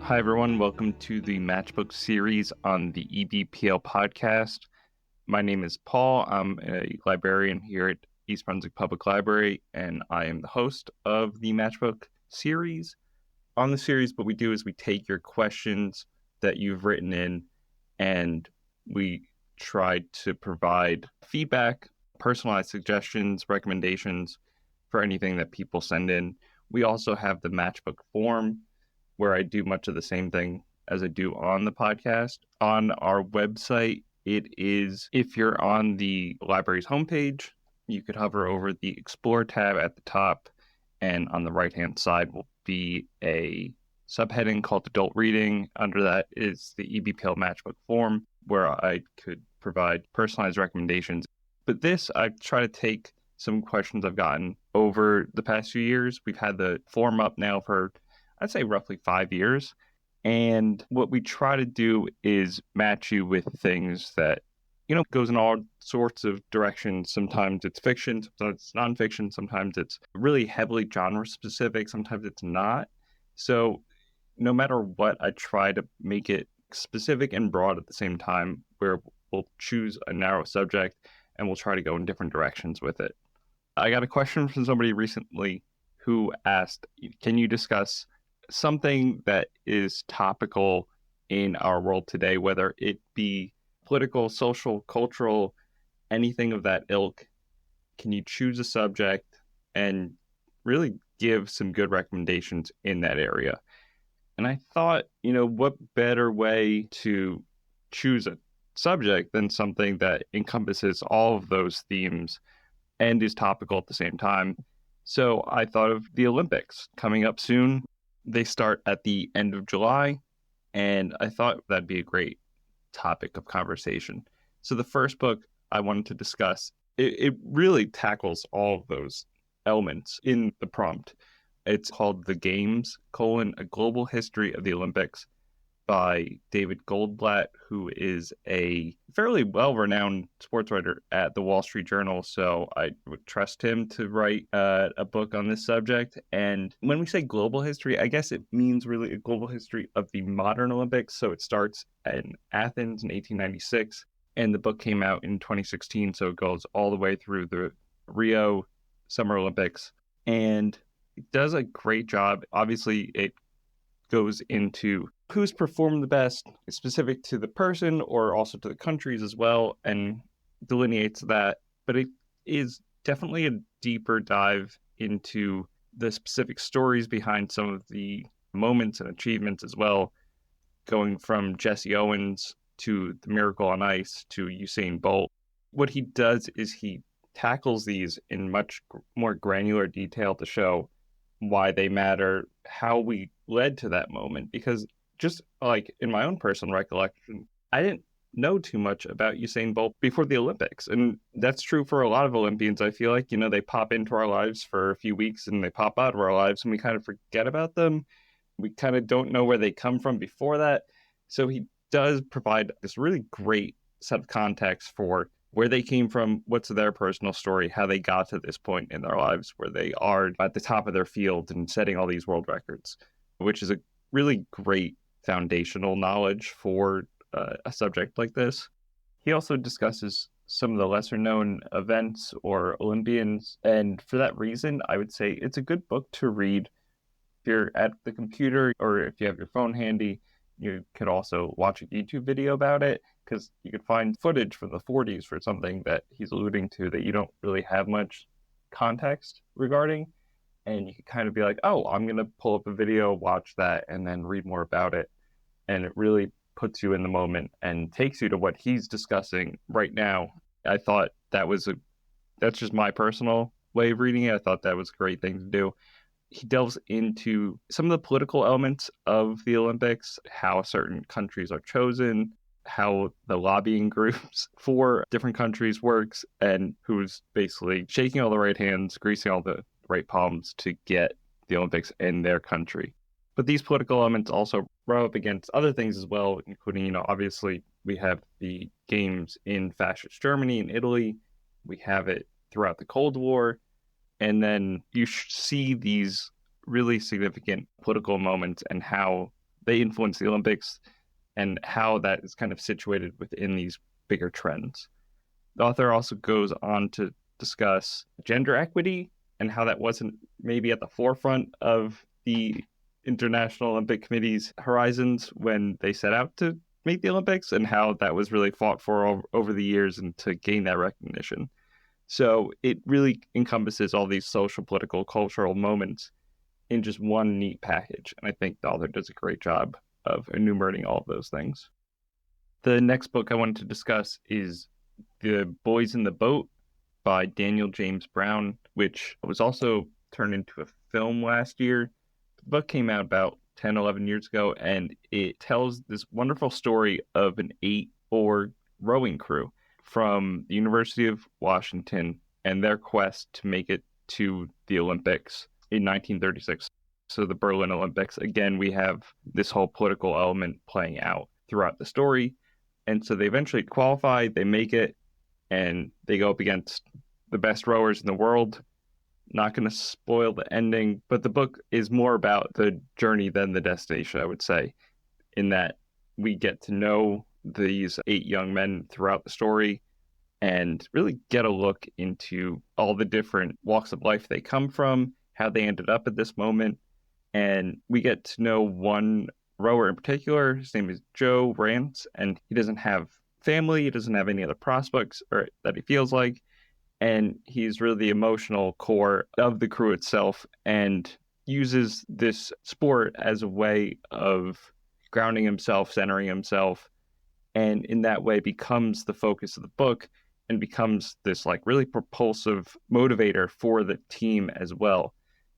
Hi, everyone. Welcome to the Match+Book series on the EBPL podcast. My name is Paul. I'm a librarian here at East Brunswick Public Library, and I am the host of the Match+Book series. On the series, what we do is we take your questions that you've written in, and we try to provide feedback, personalized suggestions, recommendations for anything that people send in. We also have the Match+Book form, where I do much of the same thing as I do on the podcast. On our website, it is, if you're on the library's homepage, you could hover over the Explore tab at the top, and on the right-hand side will be a subheading called Adult Reading. Under that is the EBPL Match+Book form, where I could provide personalized recommendations. But this, I try to take some questions I've gotten over the past few years. We've had the form up now for, I'd say, roughly 5 years. And what we try to do is match you with things that, goes in all sorts of directions. Sometimes it's fiction, sometimes it's nonfiction, sometimes it's really heavily genre specific, sometimes it's not. So no matter what, I try to make it specific and broad at the same time, where we'll choose a narrow subject and we'll try to go in different directions with it. I got a question from somebody recently who asked, can you discuss something that is topical in our world today, whether it be political, social, cultural, anything of that ilk? Can you choose a subject and really give some good recommendations in that area? And I thought, what better way to choose a subject than something that encompasses all of those themes and is topical at the same time. So I thought of the Olympics coming up soon. They start at the end of July, and I thought that'd be a great topic of conversation. So the first book I wanted to discuss, it really tackles all of those elements in the prompt. It's called The Games, A Global History of the Olympics by David Goldblatt, who is a fairly well-renowned sports writer at the Wall Street Journal. So I would trust him to write a book on this subject. And when we say global history, I guess it means really a global history of the modern Olympics. So it starts in Athens in 1896, and the book came out in 2016. So it goes all the way through the Rio Summer Olympics. And it does a great job. Obviously, it goes into who's performed the best, specific to the person or also to the countries as well, and delineates that. But it is definitely a deeper dive into the specific stories behind some of the moments and achievements as well, going from Jesse Owens to the Miracle on Ice to Usain Bolt. What he does is he tackles these in much more granular detail to show why they matter, how we led to that moment. Because just like in my own personal recollection, I didn't know too much about Usain Bolt before the Olympics. And that's true for a lot of Olympians. I feel like, they pop into our lives for a few weeks and they pop out of our lives and we kind of forget about them. We kind of don't know where they come from before that. So he does provide this really great set of context for where they came from, what's their personal story, how they got to this point in their lives where they are at the top of their field and setting all these world records, which is a really great foundational knowledge for a subject like this. He also discusses some of the lesser known events or Olympians, and for that reason, I would say it's a good book to read if you're at the computer or if you have your phone handy. You could also watch a YouTube video about it, because you could find footage from the 40s for something that he's alluding to that you don't really have much context regarding. And you could kind of be like, oh, I'm going to pull up a video, watch that, and then read more about it. And it really puts you in the moment and takes you to what he's discussing right now. I thought that's just my personal way of reading it. I thought that was a great thing to do. He delves into some of the political elements of the Olympics, how certain countries are chosen, how the lobbying groups for different countries works, and who's basically shaking all the right hands, greasing all the right palms to get the Olympics in their country. But these political elements also rub up against other things as well, including, obviously we have the games in fascist Germany and Italy. We have it throughout the Cold War. And then you see these really significant political moments and how they influence the Olympics and how that is kind of situated within these bigger trends. The author also goes on to discuss gender equity and how that wasn't maybe at the forefront of the International Olympic Committee's horizons when they set out to make the Olympics, and how that was really fought for over the years and to gain that recognition. So it really encompasses all these social, political, cultural moments in just one neat package. And I think the author does a great job of enumerating all of those things. The next book I wanted to discuss is The Boys in the Boat by Daniel James Brown, which was also turned into a film last year. The book came out about 10, 11 years ago, and it tells this wonderful story of an 8-oar rowing crew from the University of Washington and their quest to make it to the Olympics in 1936. So the Berlin Olympics. Again, we have this whole political element playing out throughout the story. And so they eventually qualify, they make it, and they go up against the best rowers in the world. Not going to spoil the ending, but the book is more about the journey than the destination, I would say, in that we get to know these 8 young men throughout the story and really get a look into all the different walks of life they come from, how they ended up at this moment. And we get to know one rower in particular. His name is Joe Rance, and he doesn't have family. He doesn't have any other prospects or that he feels like. And he's really the emotional core of the crew itself and uses this sport as a way of grounding himself, centering himself, and in that way becomes the focus of the book and becomes this like really propulsive motivator for the team as well.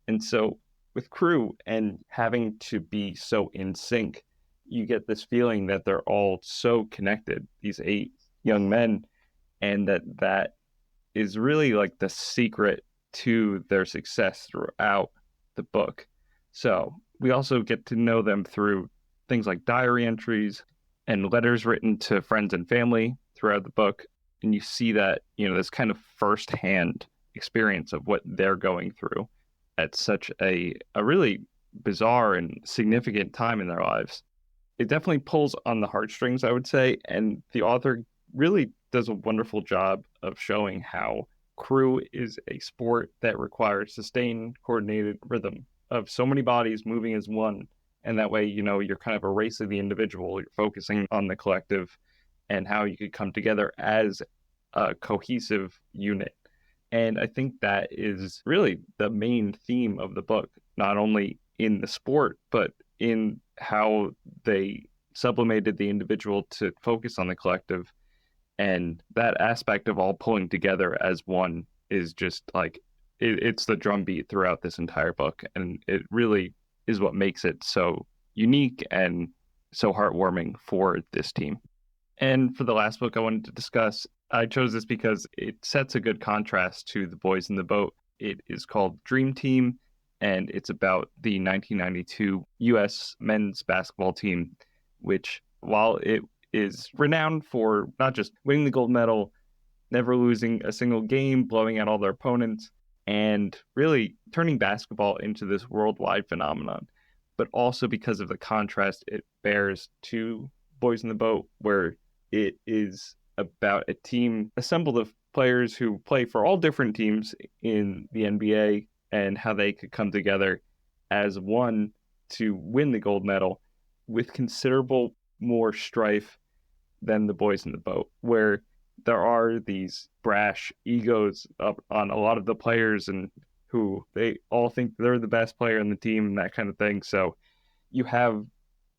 And so with crew and having to be so in sync, you get this feeling that they're all so connected, these 8 young men, and that is really like the secret to their success throughout the book. So we also get to know them through things like diary entries and letters written to friends and family throughout the book. And you see that, this kind of firsthand experience of what they're going through at such a really bizarre and significant time in their lives. It definitely pulls on the heartstrings, I would say, and the author really does a wonderful job of showing how crew is a sport that requires sustained, coordinated rhythm of so many bodies moving as one. And that way, you're kind of erasing the individual, you're focusing on the collective and how you could come together as a cohesive unit. And I think that is really the main theme of the book, not only in the sport, but in how they sublimated the individual to focus on the collective. And that aspect of all pulling together as one is just like, it's the drumbeat throughout this entire book. And it really is what makes it so unique and so heartwarming for this team. And for the last book I wanted to discuss, I chose this because it sets a good contrast to The Boys in the Boat. It is called Dream Team, and it's about the 1992 U.S. men's basketball team, which, while it is renowned for not just winning the gold medal, never losing a single game, blowing out all their opponents, and really turning basketball into this worldwide phenomenon, but also because of the contrast it bears to Boys in the Boat, where it is about a team assembled of players who play for all different teams in the NBA and how they could come together as one to win the gold medal with considerable more strife than The Boys in the Boat, where there are these brash egos up on a lot of the players and who they all think they're the best player in the team and that kind of thing. So you have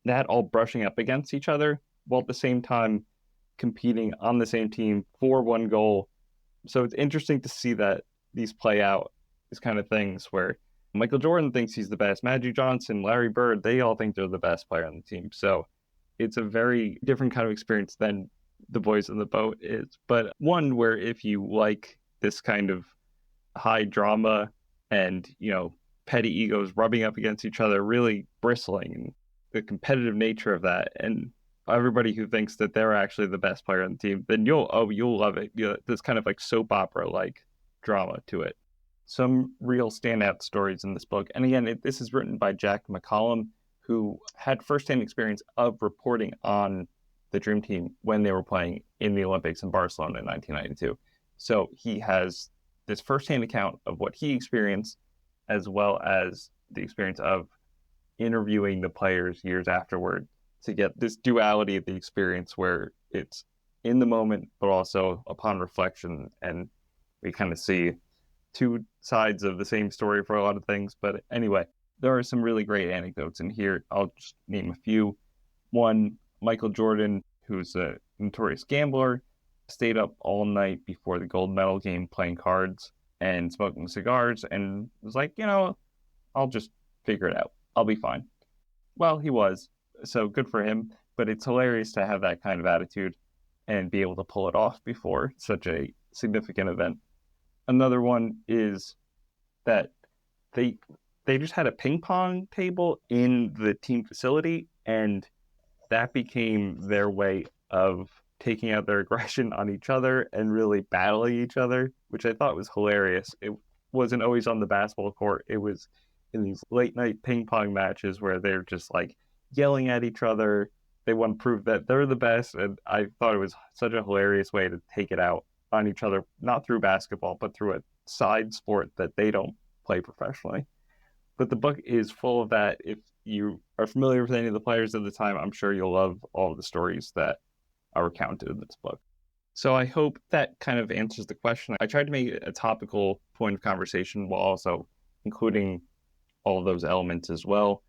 that all brushing up against each other while at the same time competing on the same team for one goal. So it's interesting to see that these play out, these kind of things where Michael Jordan thinks he's the best, Magic Johnson, Larry Bird, they all think they're the best player on the team. So it's a very different kind of experience than The Boys in the Boat is, but one where if you like this kind of high drama and, petty egos rubbing up against each other, really bristling, and the competitive nature of that, and everybody who thinks that they're actually the best player on the team, then you'll love it. This kind of like soap opera like drama to it. Some real standout stories in this book. And again, this is written by Jack McCallum, who had firsthand experience of reporting on the Dream Team when they were playing in the Olympics in Barcelona in 1992. So he has this firsthand account of what he experienced, as well as the experience of interviewing the players years afterward to get this duality of the experience where it's in the moment, but also upon reflection. And we kind of see two sides of the same story for a lot of things. But anyway, there are some really great anecdotes in here. I'll just name a few. One, Michael Jordan, who's a notorious gambler, stayed up all night before the gold medal game playing cards and smoking cigars, and was like, I'll just figure it out. I'll be fine. Well, he was, so good for him, but it's hilarious to have that kind of attitude and be able to pull it off before such a significant event. Another one is that they just had a ping pong table in the team facility, and that became their way of taking out their aggression on each other and really battling each other, which I thought was hilarious. It wasn't always on the basketball court. It was in these late night ping pong matches where they're just like yelling at each other. They want to prove that they're the best. And I thought it was such a hilarious way to take it out on each other, not through basketball, but through a side sport that they don't play professionally. But the book is full of that. If you are familiar with any of the players of the time, I'm sure you'll love all of the stories that are recounted in this book. So I hope that kind of answers the question. I tried to make it a topical point of conversation while also including all of those elements as well.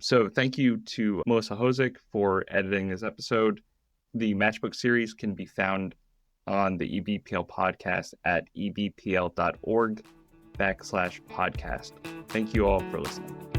So thank you to Melissa Hosick for editing this episode. The Match+Book series can be found on the EBPL podcast at ebpl.org/podcast. Thank you all for listening.